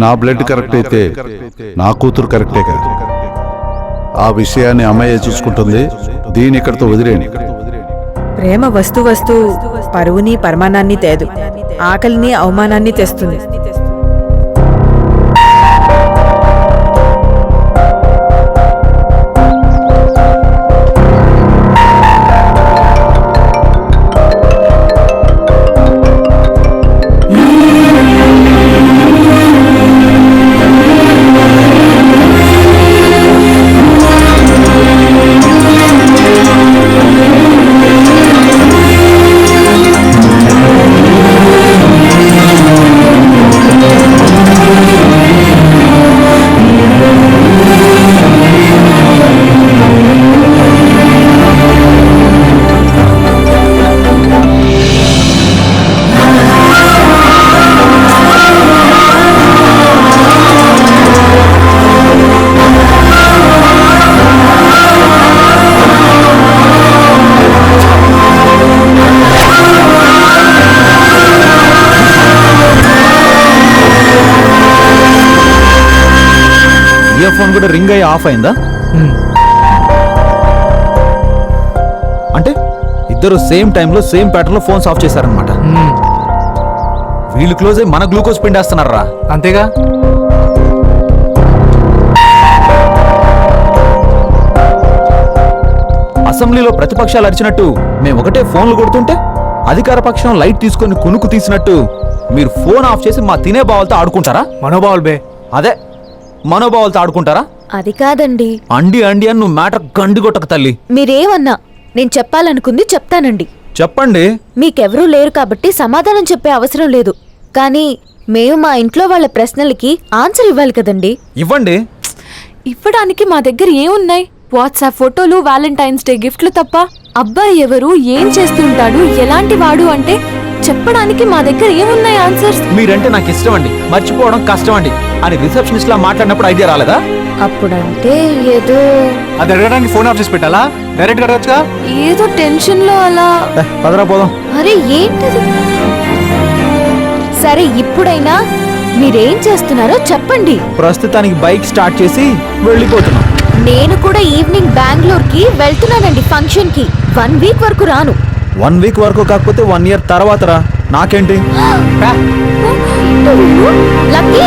నా blood correct అయితే నా కూతురు కరెక్టే కదా. ఆ విషయాన్ని అమ్మాయే చూసుకుంటుంది. దీని ఇక్కడితో వదిలేని. ప్రేమ వస్తూ వస్తూ పరువుని పరమానాన్ని తేదు, ఆకలిని అవమానాన్ని తెస్తుంది. ఫోన్ కూడా రింగ్ అయ్యి ఆఫ్ అయిందా? అంటే ఇద్దరు సేమ్ టైంలో సేమ్ ప్యాటర్న్ లో ఫోన్స్ ఆఫ్ చేశారనమాట. వీళ్ళు క్లోజ్ అయ్యి మన గ్లూకోజ్ పిండేస్తున్నారా? అంతేగా. అసెంబ్లీలో ప్రతిపక్షాలు అరిచినట్టు మేము ఒకటే ఫోన్లు కొడుతుంటే అధికార పక్షం లైట్ తీసుకొని కునుకు తీసినట్టు మీరు ఫోన్ ఆఫ్ చేసి మా తినే భావాలతో ఆడుకుంటారా? మనోభావాలు బే. అదే మనోభావాలతో ఆడుకుంటారా? అది కాదండి. అండి అండి అని నువ్వు మ్యాటర్ గండి కొట్టక తల్లి. మీరేమన్నా నేను చెప్పాలనుకుంది చెప్తానండి. చెప్పండి. మీకెవరూ లేరు కాబట్టి సమాధానం చెప్పే అవసరం లేదు. కానీ మేము మా ఇంట్లో వాళ్ళ ప్రశ్నలకి ఆన్సర్ ఇవ్వాలి కదండి. ఇవ్వండి. ఇవ్వడానికి మా దగ్గర ఏమున్నాయి? వాట్సాప్ ఫోటోలు, వ్యాలంటైన్స్ డే గిఫ్ట్లు తప్ప. అబ్బాయి ఎవరు, ఏం చేస్తుంటాడు, ఎలాంటి వాడు అంటే చెప్పడానికి మా దగ్గర ఏమున్నాయి ఆన్సర్స్? మీరంటే నాకు ఇష్టం అండి, మర్చిపోవడం కష్టం అండి అని రిసెప్షనిస్ట్ లా మాట్లాడినప్పుడు ఐడియా రాలేదా? అప్పుడంటే ఏదో అది అడగడానికి ఫోన్ ఆఫ్ చేసి పెట్టాలా? డైరెక్ట్ అడగచ్చుగా. ఏదో టెన్షన్ లో అలా. పదరా పోదాం. అరే ఏంటది? సరే ఇప్పుడైనా మీరేం చేస్తున్నారో చెప్పండి. ప్రస్తుతానికి బైక్ స్టార్ట్ చేసి వెళ్ళిపోతున్నా. నేను కూడా ఈవినింగ్ బెంగళూరుకి వెళ్తున్నానండి ఫంక్షన్ కి. 1 వీక్ వరకు రాను. 1 వీక్ వరకు కాకపోతే 1 ఇయర్ తర్వాత రా, నాకేంటి? లక్కీ